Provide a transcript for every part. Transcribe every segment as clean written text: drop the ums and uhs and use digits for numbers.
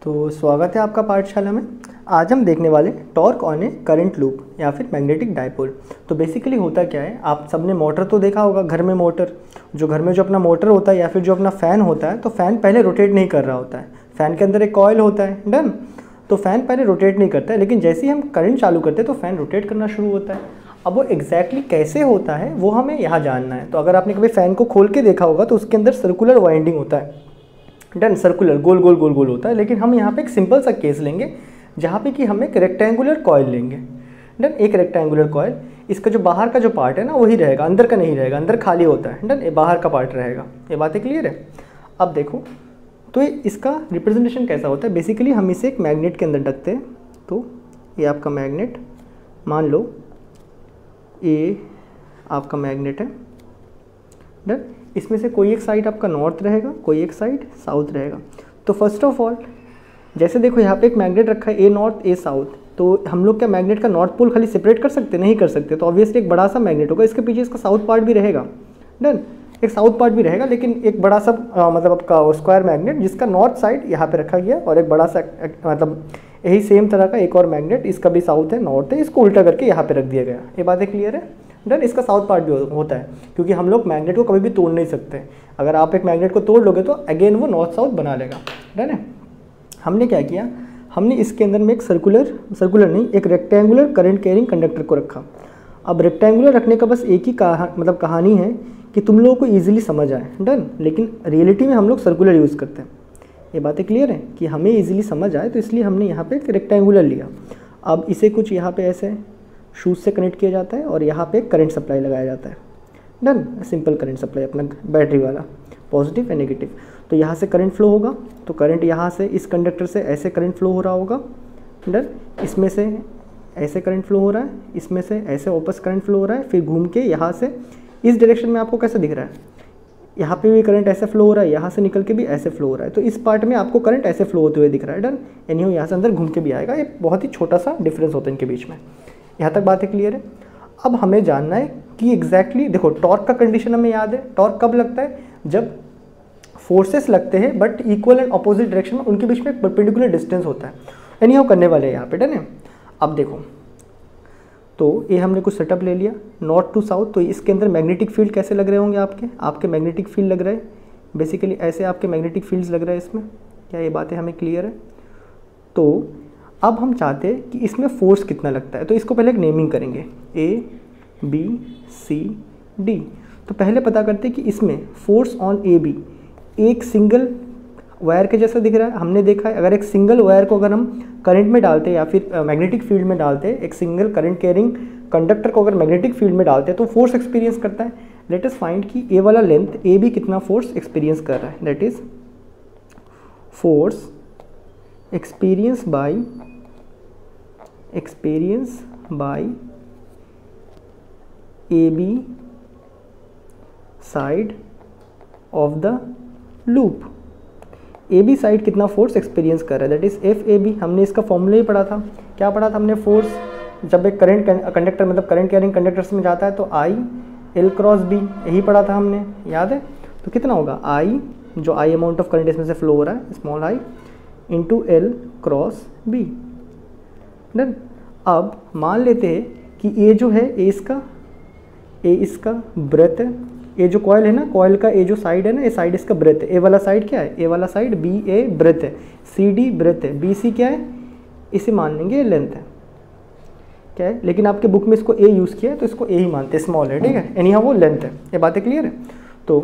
तो स्वागत है आपका पाठशाला में। आज हम देखने वाले torque on A current loop या फिर मैग्नेटिक डायपोल। तो बेसिकली होता क्या है, आप सबने मोटर तो देखा होगा घर में। मोटर जो घर में जो अपना मोटर होता है या फिर जो अपना फ़ैन होता है, तो फ़ैन पहले रोटेट नहीं कर रहा होता है। फ़ैन के अंदर एक कॉइल होता है, डन। तो फ़ैन पहले रोटेट नहीं करता है, लेकिन जैसे ही हम करंट चालू करते हैं तो फ़ैन रोटेट करना शुरू होता है। अब वो एग्जैक्टली कैसे होता है वो हमें यहाँ जानना है। तो अगर आपने कभी फ़ैन को खोल के देखा होगा तो उसके अंदर सर्कुलर वाइंडिंग होता है, डन। सर्कुलर गोल गोल गोल गोल होता है। लेकिन हम यहाँ पे एक सिंपल सा केस लेंगे जहाँ पे कि हम एक रेक्टेंगुलर कॉइल लेंगे, डन। एक रेक्टेंगुलर कॉइल, इसका जो बाहर का जो पार्ट है ना वही रहेगा, अंदर का नहीं रहेगा। अंदर खाली होता है, डन। ये बाहर का पार्ट रहेगा। ये बातें क्लियर है? अब देखो तो इसका रिप्रेजेंटेशन कैसा होता है। बेसिकली हम इसे एक मैग्नेट के अंदर रखते हैं। तो ये आपका मैग्नेट, मान लो ये आपका मैग्नेट है, डन। इसमें से कोई एक साइड आपका नॉर्थ रहेगा, कोई एक साइड साउथ रहेगा। तो फर्स्ट ऑफ ऑल जैसे देखो यहाँ पे एक मैग्नेट रखा है, ए नॉर्थ ए साउथ। तो हम लोग क्या मैग्नेट का नॉर्थ पोल खाली सेपरेट कर सकते? नहीं कर सकते। तो ऑब्वियसली एक बड़ा सा मैग्नेट होगा, इसके पीछे इसका साउथ पार्ट भी रहेगा, डन। एक साउथ पार्ट भी रहेगा, लेकिन एक बड़ा सा मतलब आपका स्क्वायर मैग्नेट जिसका नॉर्थ साइड यहाँ पे रखा गया, और एक बड़ा सा मतलब यही सेम तरह का एक और मैग्नेट, इसका भी साउथ है नॉर्थ है, इसको उल्टा करके यहाँ पे रख दिया गया। ये बातें क्लियर है, डन। इसका साउथ पार्ट भी होता है, क्योंकि हम लोग मैग्नेट को कभी भी तोड़ नहीं सकते। अगर आप एक मैग्नेट को तोड़ लोगे तो अगेन वो नॉर्थ साउथ बना लेगा, डन है। हमने क्या किया, हमने इसके अंदर में एक सर्कुलर नहीं, एक रेक्टेंगुलर करंट कैरिंग कंडक्टर को रखा। अब रेक्टेंगुलर रखने का बस एक ही कहानी है कि तुम लोगों को ईजिली समझ आए, डन। लेकिन रियलिटी में हम लोग सर्कुलर यूज़ करते हैं। ये बातें क्लियर है कि हमें ईजिली समझ आए, तो इसलिए हमने यहाँ पे एक रेक्टेंगुलर लिया। अब इसे कुछ यहाँ पे ऐसे शूज से कनेक्ट किया जाता है और यहाँ पे करंट सप्लाई लगाया जाता है, डन। सिंपल करंट सप्लाई अपना बैटरी वाला, पॉजिटिव एंड नेगेटिव। तो यहाँ से करंट फ्लो होगा, तो करंट यहाँ से इस कंडक्टर से ऐसे करंट फ्लो हो रहा होगा, डन। इसमें से ऐसे करंट फ्लो हो रहा है, इसमें से ऐसे वापस करंट फ्लो हो रहा है, फिर घूम के यहाँ से इस डायरेक्शन में आपको कैसे दिख रहा है, यहाँ पे भी करंट ऐसे फ्लो हो रहा है, यहाँ से निकल के भी ऐसे फ्लो हो रहा है। तो इस पार्ट में आपको करंट ऐसे फ्लो होते हुए दिख रहा है, डन। यानी वो यहाँ से अंदर घूम के भी आएगा। ये बहुत ही छोटा सा डिफरेंस होता है इनके बीच में। यहाँ तक बातें क्लियर है? अब हमें जानना है कि एग्जैक्टली देखो टॉर्क का कंडीशन हमें याद है। टॉर्क कब लगता है? जब फोर्सेस लगते हैं but equal and opposite direction में, उनके बीच में एक परपेंडिकुलर डिस्टेंस होता है। यानी वो करने वाले हैं यहाँ पे, डन है। अब देखो तो ये हमने कुछ सेटअप ले लिया नॉर्थ टू साउथ। तो इसके अंदर मैग्नेटिक फील्ड कैसे लग रहे होंगे आपके मैग्नेटिक फील्ड लग रहे हैं बेसिकली ऐसे, आपके मैग्नेटिक फील्ड्स लग रहे हैं इसमें। क्या ये बातें हमें क्लियर है? तो अब हम चाहते हैं कि इसमें फोर्स कितना लगता है, तो इसको पहले एक नेमिंग करेंगे, A B C D। तो पहले पता करते हैं कि इसमें फोर्स ऑन AB एक सिंगल वायर के जैसा दिख रहा है। हमने देखा है अगर एक सिंगल वायर को अगर हम करंट में डालते हैं या फिर मैग्नेटिक फील्ड में डालते हैं, एक सिंगल करंट कैरिंग कंडक्टर को अगर मैग्नेटिक फील्ड में डालते हैं तो फोर्स एक्सपीरियंस करता है। लेट अस फाइंड कि ए वाला लेंथ AB कितना फोर्स एक्सपीरियंस कर रहा है। That is force experience by AB side of the loop. AB side कितना फोर्स एक्सपीरियंस कर रहा है, दैट इज FAB। हमने इसका फॉर्मूला ही पढ़ा था। क्या पढ़ा था हमने? फोर्स जब एक करंट कंडक्टर मतलब करंट कैरिंग कंडक्टर्स में जाता है तो I L क्रॉस B, यही पढ़ा था हमने, याद है? तो कितना होगा I, जो I अमाउंट ऑफ करंट इसमें से फ्लो हो रहा है, small I into L cross B, done. अब मान लेते हैं कि ये जो है ए इसका ब्रेथ है। ये जो कॉइल है ना, कॉइल का ये जो साइड है ना, ये साइड इसका ब्रेथ है। ए वाला साइड क्या है? ए वाला साइड BA ब्रेथ है, CD ब्रेथ है, BC क्या है? इसे मान लेंगे लेंथ है, क्या है? लेकिन आपके बुक में इसको A यूज़ किया है तो इसको A ही मानते हैं, स्मॉल है, ठीक है। यानी हाँ वो लेंथ है। ये बातें क्लियर है? तो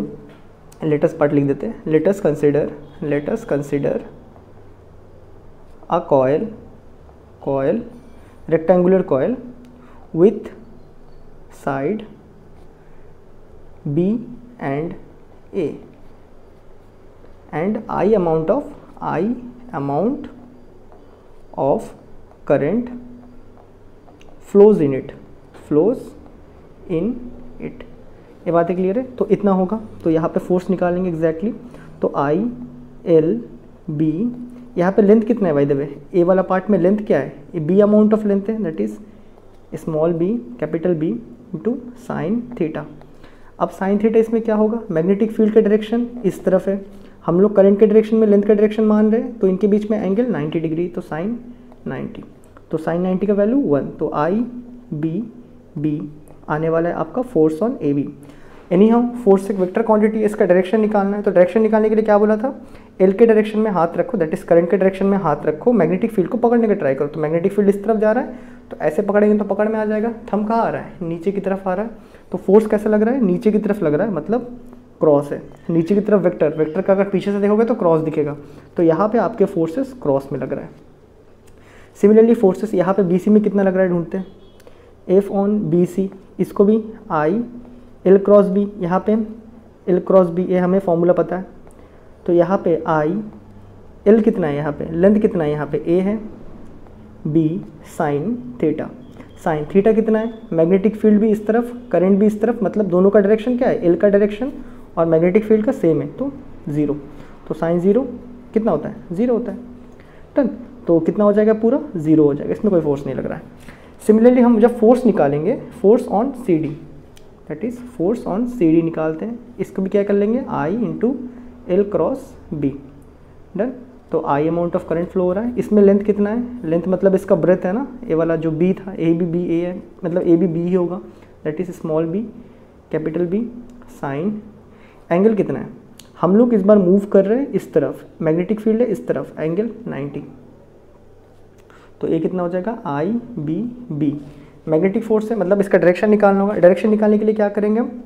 लेटेस्ट पार्ट लिख देते हैं। Latest consider a coil rectangular coil with side B and A and I amount of current flows in it। ये बातें क्लियर है? तो इतना होगा। तो यहाँ पे फोर्स निकालेंगे एग्जैक्टली। तो I L B, यहाँ पे लेंथ कितना है बाय द वे? ए वाला पार्ट में लेंथ क्या है? ये B अमाउंट ऑफ लेंथ है, that is small b capital B into sine theta. अब साइन थीटा इसमें क्या होगा? मैग्नेटिक फील्ड का डायरेक्शन इस तरफ है, हम लोग करंट के डायरेक्शन में लेंथ का डायरेक्शन मान रहे हैं, तो इनके बीच में एंगल 90 डिग्री, तो साइन 90, तो साइन 90 का वैल्यू 1, तो आई बी बी आने वाला है आपका force on A B. Anyhow force एक वेक्टर क्वांटिटी, इसका डायरेक्शन निकालना है, तो डायरेक्शन निकालने के लिए क्या बोला था, एल के डायरेक्शन में हाथ रखो, दैट इज करंट के डायरेक्शन में हाथ रखो, मैग्नेटिक फील्ड को पकड़ने का ट्राई करो। तो मैग्नेटिक फील्ड इस तरफ जा रहा है, तो ऐसे पकड़ेंगे तो पकड़ में आ जाएगा। थंब कहाँ आ रहा है, नीचे की तरफ आ रहा है, तो फोर्स कैसा लग रहा है, नीचे की तरफ लग रहा है, मतलब क्रॉस है, नीचे की तरफ वेक्टर, वेक्टर का अगर पीछे से देखोगे तो क्रॉस दिखेगा, तो यहाँ पे आपके फोर्सेस क्रॉस में लग रहा है। सिमिलरली फोर्सेस यहाँ पे BC में कितना लग रहा है ढूंढते हैं, F ऑन BC, इसको भी आई एल क्रॉस बी, यहाँ पे एल क्रॉस बी, ये हमें फॉर्मूला पता है, तो यहाँ पे आई एल कितना है, यहाँ पे लेंथ कितना है, यहाँ पे ए है, B sine theta, sine theta कितना है, मैग्नेटिक फील्ड भी इस तरफ, करंट भी इस तरफ, मतलब दोनों का डायरेक्शन क्या है, एल का डायरेक्शन और मैग्नेटिक फील्ड का सेम है, तो 0, तो साइन 0 कितना होता है, 0 होता है। डन, तो कितना हो जाएगा, पूरा 0 हो जाएगा, इसमें कोई फोर्स नहीं लग रहा है। सिमिलरली हम जब फोर्स निकालेंगे, force on CD, that is force on CD निकालते हैं, इसको भी क्या कर लेंगे, I into L cross B. Done, तो I amount of current flow हो रहा है, इसमें लेंथ कितना है, लेंथ मतलब इसका ब्रेथ है ना, ये वाला जो B था, ए बी बी ए है, मतलब ए बी बी ही होगा, that is small b capital B, sign angle कितना है, हम लोग इस बार मूव कर रहे हैं इस तरफ, मैग्नेटिक फील्ड है इस तरफ, एंगल 90, तो ये कितना हो जाएगा, आई बी बी, मैग्नेटिक फोर्स है, मतलब इसका डायरेक्शन निकालना होगा। डायरेक्शन निकालने के लिए क्या करेंगे हम,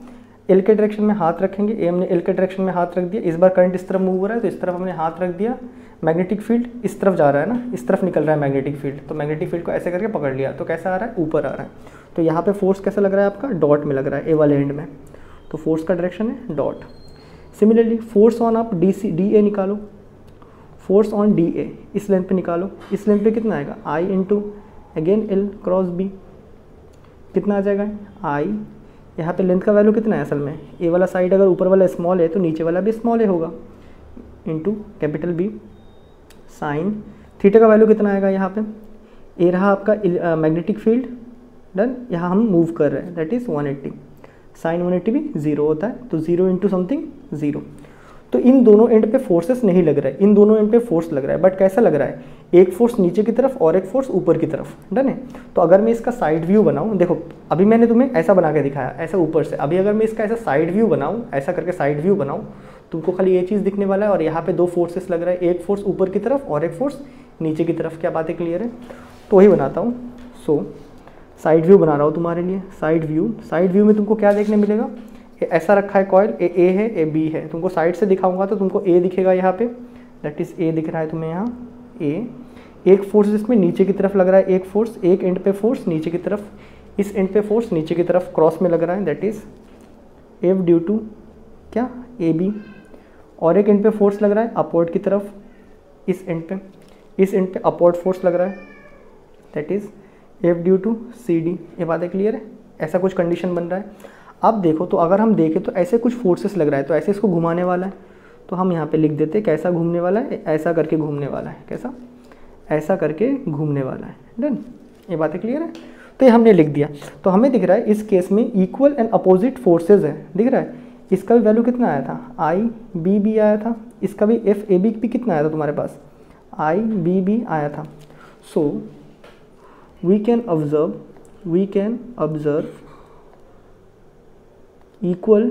एल के डायरेक्शन में हाथ रखेंगे, ए हमने एल के डायरेक्शन में हाथ रख दिया, इस बार करंट इस तरफ मूव हो रहा है, तो इस तरफ हमने हाथ रख दिया, मैग्नेटिक फील्ड इस तरफ जा रहा है ना, इस तरफ निकल रहा है मैग्नेटिक फील्ड, तो मैग्नेटिक फील्ड को ऐसे करके पकड़ लिया, तो कैसा आ रहा है, ऊपर आ रहा है, तो यहाँ पे फोर्स कैसा लग रहा है आपका, डॉट में लग रहा है, ए वाले एंड में, तो फोर्स का डायरेक्शन है डॉट। सिमिलरली फोर्स ऑन आप DA निकालो, फोर्स ऑन DA इस लेंथ पे निकालो, इस लेंथ पे कितना आएगा, I into again L cross B, कितना आ जाएगा, I, यहाँ पे लेंथ का वैल्यू कितना है असल में, ए वाला साइड अगर ऊपर वाला स्मॉल है तो नीचे वाला भी स्मॉल है होगा, into capital B, sine theta का वैल्यू कितना आएगा, यहाँ पे ए रहा आपका मैग्नेटिक फील्ड, डन, यहाँ हम मूव कर रहे हैं, दैट इज़ 180, साइन 180 भी 0 होता है, तो 0 इंटू समथिंग 0। तो इन दोनों एंड पे फोर्सेस नहीं लग रहा है, इन दोनों एंड पे फोर्स लग रहा है, बट कैसा लग रहा है, एक फोर्स नीचे की तरफ और एक फोर्स ऊपर की तरफ। डन है, तो अगर मैं इसका साइड व्यू बनाऊं, देखो अभी मैंने तुम्हें ऐसा बना के दिखाया, ऐसा ऊपर से, अभी अगर मैं इसका ऐसा साइड व्यू बनाऊं, ऐसा करके साइड व्यू बनाऊं, तुमको खाली ये चीज़ दिखने वाला है, और यहाँ पे दो फोर्सेस लग रहा है, एक फोर्स ऊपर की तरफ और एक फोर्स नीचे की तरफ। क्या बातें क्लियर है? तो वही बनाता हूँ। सो साइड व्यू बना रहा हूँ तुम्हारे लिए। साइड व्यू में तुमको क्या देखने मिलेगा, ऐसा रखा है कॉइल, ए है ए बी है, तुमको साइड से दिखाऊंगा तो तुमको ए दिखेगा यहाँ पे, दैट इज ए दिख रहा है तुम्हें यहाँ ए। एक फोर्स इसमें नीचे की तरफ लग रहा है, एक फोर्स, एक एंड पे फोर्स नीचे की तरफ, इस एंड पे फोर्स नीचे की तरफ क्रॉस में लग रहा है, that is F due to क्या ए बी। और एक एंड पे फोर्स लग रहा है अपवर्ड की तरफ, इस एंड पे अपवर्ड फोर्स लग रहा है, that is F due to C D. ये बातें क्लियर है? ऐसा कुछ कंडीशन बन रहा है। अब देखो तो अगर हम देखें तो ऐसे कुछ फोर्सेस लग रहा है, तो ऐसे इसको घुमाने वाला है, तो हम यहाँ पे लिख देते हैं कैसा घूमने वाला है, ऐसा करके घूमने वाला है। कैसा? ऐसा करके घूमने वाला है। डन? ये बातें क्लियर है? तो ये हमने लिख दिया। तो हमें दिख रहा है इस केस में इक्वल एंड अपोजिट फोर्सेज है, दिख रहा है। इसका भी वैल्यू कितना आया था, आई बी बी आया था, इसका भी एफ ए बी भी कितना आया था तुम्हारे पास, आई बी बी आया था। So we can observe equal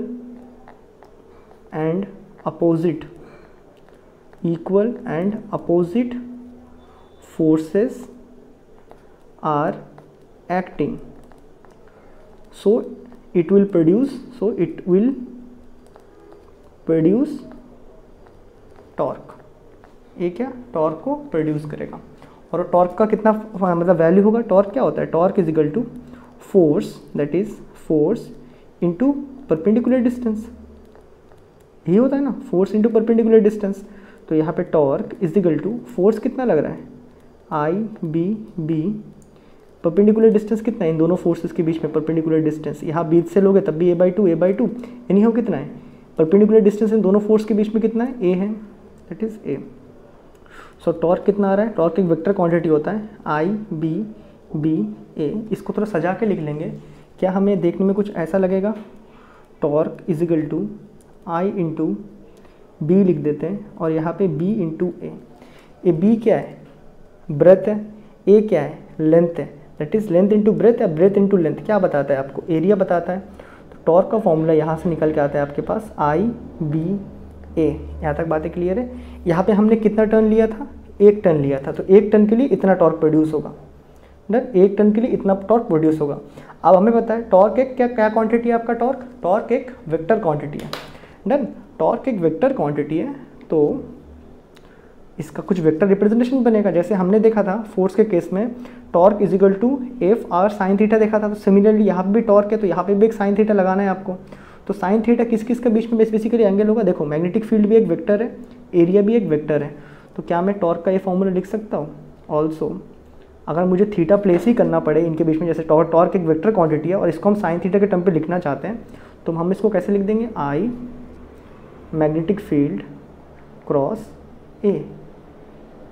and opposite forces are acting, so it will produce torque. ये क्या टॉर्क को प्रोड्यूस करेगा। और टॉर्क का कितना मतलब वैल्यू होगा, टॉर्क क्या होता है, torque is equal to force, that is force into perpendicular distance. यही होता है ना, फोर्स इंटू परपेंडिकुलर डिस्टेंस। तो यहाँ पे torque is equal to force कितना लग रहा है, I B B, perpendicular distance कितना है इन दोनों फोर्सेस के बीच में, परपेंडिकुलर डिस्टेंस यहाँ बीच से लोगे तब भी ए बाई टू, यानी हो कितना है, परपेंडिकुलर डिस्टेंस इन दोनों फोर्स के बीच में कितना है, ए है, that is a. So torque कितना आ रहा है, टॉर्क एक वेक्टर क्वांटिटी होता है, आई बी बी ए। इसको थोड़ा सजा के लिख लेंगे, क्या हमें देखने में कुछ ऐसा लगेगा, torque is equal to I into B लिख देते हैं और यहाँ पे बी इंटू ए। ये बी क्या है, ब्रेथ है, ए क्या है, लेंथ है, that is length into breadth या ब्रेथ इंटू लेंथ क्या बताता है आपको, एरिया बताता है। तो टॉर्क का फॉर्मूला यहाँ से निकल के आता है आपके पास आई बी ए। यहाँ तक बातें क्लियर है। यहाँ पे हमने कितना टर्न लिया था, 1 टर्न लिया था, तो 1 टर्न के लिए इतना टॉर्क प्रोड्यूस होगा, डन, 1 टर्न के लिए इतना टॉर्क प्रोड्यूस होगा। अब हमें पता है टॉर्क एक क्या क्वांटिटी है आपका, टॉर्क एक वेक्टर क्वांटिटी है, डन, टॉर्क एक वेक्टर क्वांटिटी है, तो इसका कुछ वेक्टर रिप्रेजेंटेशन बनेगा। जैसे हमने देखा था फोर्स के केस में torque is equal to F R sine theta देखा था, तो सिमिलरली यहाँ पे भी टॉर्क है, तो यहाँ पे भी एक साइन थीटा लगाना है आपको। तो साइन थीटा किस किस के बीच में बेसिकली एंगल होगा, देखो मैग्नेटिक फील्ड भी एक वेक्टर है, एरिया भी एक वेक्टर है, तो क्या मैं टॉर्क का ये फॉर्मूला लिख सकता हूँ। ऑल्सो अगर मुझे थीटा प्लेस ही करना पड़े इनके बीच में, जैसे टॉर्क एक वेक्टर क्वांटिटी है और इसको हम साइन थीटा के टर्म पे लिखना चाहते हैं, तो हम इसको कैसे लिख देंगे, आई मैग्नेटिक फील्ड क्रॉस ए,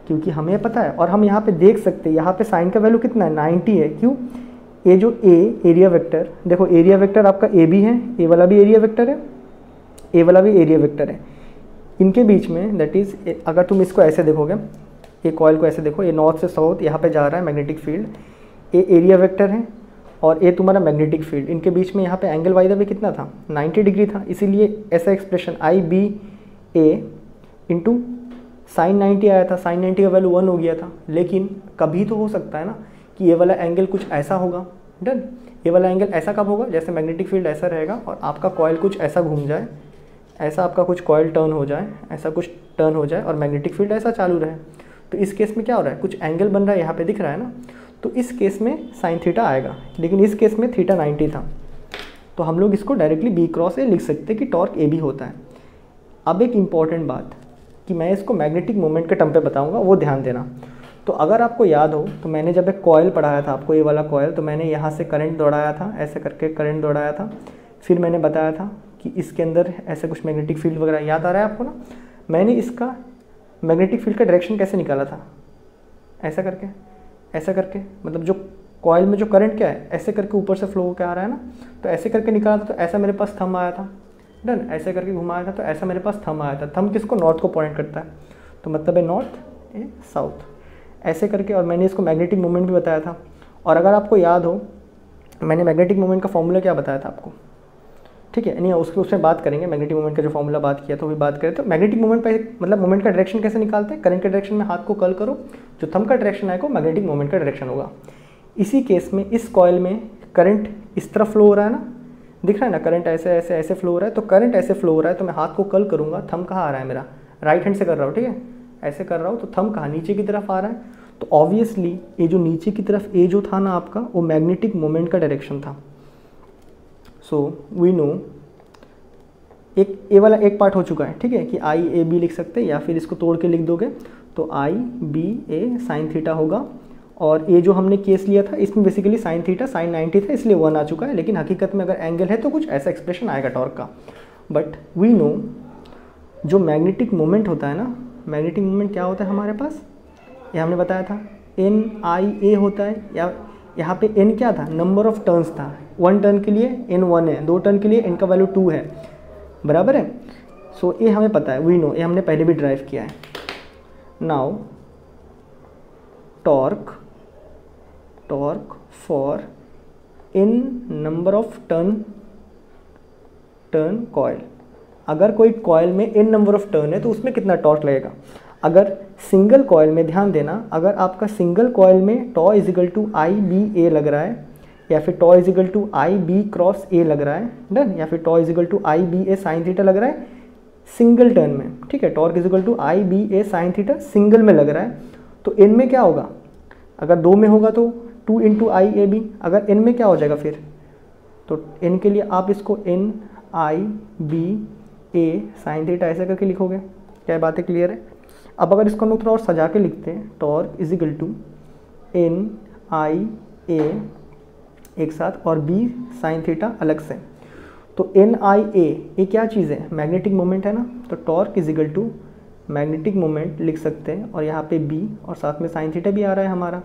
क्योंकि हमें पता है और हम यहाँ पे देख सकते हैं यहाँ पे साइन का वैल्यू कितना है, 90 है। क्यों, ये जो ए एरिया वेक्टर, देखो एरिया वेक्टर आपका ए भी है, ए वाला भी एरिया वेक्टर है, ए वाला भी एरिया वेक्टर है, इनके बीच में दैट इज़ अगर तुम इसको ऐसे देखोगे, ये कॉइल को ऐसे देखो, ये नॉर्थ से साउथ यहाँ पे जा रहा है मैग्नेटिक फील्ड, ए एरिया वेक्टर है और ए तुम्हारा मैग्नेटिक फील्ड, इनके बीच में यहाँ पे एंगल वाई भी कितना था, 90 डिग्री था। इसीलिए ऐसा expression I B A into sine 90 आया था, साइन 90 का वैल्यू 1 हो गया था। लेकिन कभी तो हो सकता है ना कि ये वाला एंगल कुछ ऐसा होगा, डन, ये वाला एंगल ऐसा कब होगा, जैसे मैग्नेटिक फील्ड ऐसा रहेगा और आपका कॉइल कुछ ऐसा घूम जाए, ऐसा आपका कुछ कॉइल टर्न हो जाए, ऐसा कुछ टर्न हो जाए और मैग्नेटिक फील्ड ऐसा चालू रहे, तो इस केस में क्या हो रहा है, कुछ एंगल बन रहा है, यहाँ पे दिख रहा है ना, तो इस केस में साइन थीटा आएगा। लेकिन इस केस में थीटा 90 था, तो हम लोग इसको डायरेक्टली बी क्रॉस ए लिख सकते हैं कि टॉर्क ए भी होता है। अब एक इम्पॉर्टेंट बात कि मैं इसको मैग्नेटिक मोमेंट के टर्म पे बताऊंगा, वो ध्यान देना। तो अगर आपको याद हो तो मैंने जब एक कॉइल पढ़ाया था आपको, ये वाला कॉइल, तो मैंने यहाँ से करंट दौड़ाया था, ऐसे करके करंट दौड़ाया था, फिर मैंने बताया था कि इसके अंदर ऐसे कुछ मैग्नेटिक फील्ड वगैरह, याद आ रहा है आपको ना। मैंने इसका मैग्नेटिक फील्ड का डायरेक्शन कैसे निकाला था, ऐसा करके, मतलब जो कॉइल में जो करंट क्या है, ऐसे करके ऊपर से फ्लो होकर आ रहा है ना, तो ऐसे करके निकाला था, तो ऐसा मेरे पास थंब आया था, डन, ऐसे करके घुमाया था, तो ऐसा मेरे पास थंब आया था। थंब किसको, नॉर्थ को पॉइंट करता है, तो मतलब है नॉर्थ ए साउथ, ऐसे करके। और मैंने इसको मैग्नेटिक मोमेंट भी बताया था। और अगर आपको याद हो मैंने मैग्नेटिक मोमेंट का फॉर्मूला क्या बताया था आपको, ठीक है, नहीं उसमें बात करेंगे, मैग्नेटिक मोमेंट का जो फॉर्मूला बात किया तो भी बात करें। तो मैग्नेटिक मोमेंट पे मतलब मोमेंट का डायरेक्शन कैसे निकालते हैं, करंट के डायरेक्शन में हाथ को कर्ल करो, जो थंब का डायरेक्शन आएगा मैग्नेटिक मोमेंट का डायरेक्शन होगा। इसी केस में इस कॉइल में करंट इस तरफ फ्लो हो रहा है ना, दिख रहा है ना, करंट ऐसे ऐसे ऐसे फ्लो हो रहा है, तो करंट ऐसे फ्लो हो रहा है, तो मैं हाथ को कर्ल करूँगा, थंब कहाँ आ रहा है मेरा, राइट हैंड से कर रहा हूँ, ठीक है, ऐसे कर रहा हूँ, तो थंब कहाँ, नीचे की तरफ आ रहा है। तो ऑब्वियसली ये जो नीचे की तरफ ए जो था ना आपका, वो मैग्नेटिक मोमेंट का डायरेक्शन था। सो वी नो एक ए वाला एक पार्ट हो चुका है, ठीक है, कि आई ए बी लिख सकते हैं, या फिर इसको तोड़ के लिख दोगे तो आई बी ए साइन थीटा होगा। और ये जो हमने केस लिया था इसमें बेसिकली साइन थीटा साइन 90 था, इसलिए 1 आ चुका है। लेकिन हकीकत में अगर एंगल है तो कुछ ऐसा एक्सप्रेशन आएगा टॉर्क का। बट वी नो जो मैग्नेटिक मोमेंट होता है ना, मैग्नेटिक मोमेंट क्या होता है हमारे पास, ये हमने बताया था एन आई ए होता है, या यहाँ पे एन क्या था, नंबर ऑफ टर्न्स था। 1 टर्न के लिए एन 1 है, 2 टर्न के लिए एन का वैल्यू 2 है, बराबर है। सो ये हमें पता है, वी नो, ये हमने पहले भी ड्राइव किया है। Now torque for in number of turn coil, अगर कोई कॉइल में n नंबर ऑफ टर्न है तो उसमें कितना टॉर्क लगेगा। अगर सिंगल कॉइल में, ध्यान देना, अगर आपका सिंगल कॉइल में tau is equal to I B A लग रहा है, या फिर tau is equal to I B cross A लग रहा है, डन, या फिर tau is equal to I B A sine theta लग रहा है सिंगल टर्न में, ठीक है, torque is equal to I B A sine theta single में लग रहा है, तो n में क्या होगा, अगर 2 में होगा तो 2 इंटू आई ए बी, अगर n में क्या हो जाएगा फिर, तो n के लिए आप इसको n I B A sine theta ऐसे करके लिखोगे। क्या बातें क्लियर है। अब अगर इसको हम लोग थोड़ा और सजा के लिखते हैं, torque is equal to n I A एक साथ और b साइन थीटा अलग से, तो n आई ए ये क्या चीज़ है, मैग्नेटिक मोमेंट है ना, तो torque is equal to magnetic moment लिख सकते हैं, और यहाँ पे b और साथ में साइन थीटा भी आ रहा है हमारा।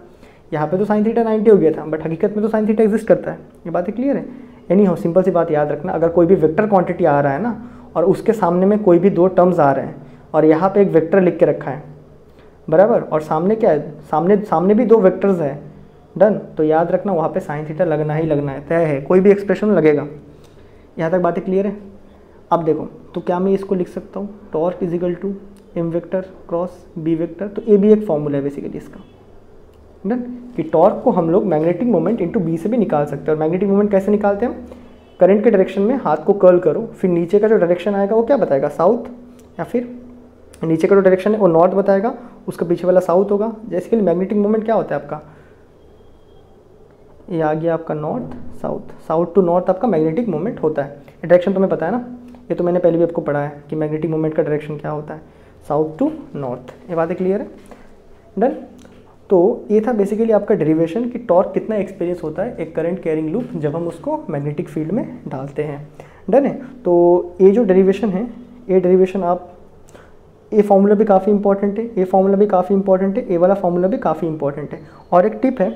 यहाँ पे तो साइन थीटा 90 हो गया था, बट हकीकत में तो साइन थीटा एग्जिस्ट करता है। ये बातें क्लियर है। यानी हो सिंपल सी बात याद रखना, अगर कोई भी वेक्टर क्वांटिटी आ रहा है ना और उसके सामने में कोई भी दो टर्म्स आ रहे हैं और यहाँ पे एक वेक्टर लिख के रखा है, बराबर, और सामने क्या है, सामने भी दो वेक्टर्स हैं, डन, तो याद रखना वहाँ पे साइन थीटा लगना ही लगना है, तय है, कोई भी एक्सप्रेशन लगेगा। यहाँ तक बातें क्लियर है। अब देखो, तो क्या मैं इसको लिख सकता हूँ, torque is equal to M vector cross B vector, तो ये भी एक फॉर्मूला है बेसिकली इसका, डन, कि टॉर्क को हम लोग मैग्नेटिक मोमेंट इंटू बी से भी निकाल सकते हैं। और मैग्नेटिक मोमेंट कैसे निकालते हैं हम, करंट के डायरेक्शन में हाथ को कर्ल करो, फिर नीचे का जो डायरेक्शन आएगा वो क्या बताएगा, साउथ, या फिर नीचे का जो डायरेक्शन है वो नॉर्थ बताएगा, उसका पीछे वाला साउथ होगा। जैसे कि मैग्नेटिक मोमेंट क्या होता है आपका, ये आ गया आपका north south, south to north आपका मैग्नेटिक मोमेंट होता है। डायरेक्शन तुम्हें पता है ना, ये तो मैंने पहले भी आपको पढ़ा है कि मैग्नेटिक मोमेंट का डायरेक्शन क्या होता है, साउथ टू नॉर्थ। ये बातें क्लियर है, डन। तो ये था बेसिकली आपका डेरिवेशन कि टॉर्क कितना एक्सपीरियंस होता है एक करंट कैरिंग लूप जब हम उसको मैग्नेटिक फील्ड में डालते हैं, डन है। तो ये जो डेरिवेशन है, ये डेरिवेशन आप, ये फॉर्मूला भी काफ़ी इंपॉर्टेंट है, ये फॉर्मूला भी काफ़ी इंपॉर्टेंट है, ये वाला फॉर्मूला भी काफ़ी इंपॉर्टेंट है। और एक टिप है,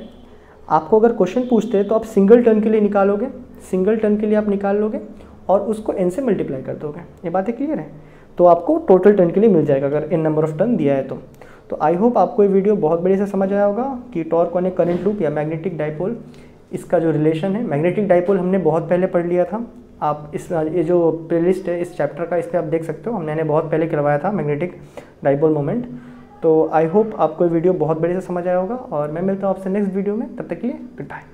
आपको अगर क्वेश्चन पूछते हैं तो आप सिंगल टर्न के लिए निकालोगे, सिंगल टर्न के लिए आप निकाल लोगे और उसको n से मल्टीप्लाई कर दोगे। ये बातें क्लियर है, तो आपको टोटल टर्न के लिए मिल जाएगा अगर n नंबर ऑफ टर्न दिया है तो आई होप आपको ये वीडियो बहुत बढ़िया से समझ आया होगा कि torque on A current loop या मैग्नेटिक डाइपोल, इसका जो रिलेशन है। मैग्नेटिक डाइपोल हमने बहुत पहले पढ़ लिया था, आप ये जो प्लेलिस्ट है इस चैप्टर का, इस पर आप देख सकते हो, हमने बहुत पहले करवाया था मैग्नेटिक डाइपोल मोमेंट। तो आई होप आपको ये वीडियो बहुत बढ़िया से समझ आया होगा और मैं मिलता हूँ आपसे नेक्स्ट वीडियो में, तब तक के लिए गुड बाय।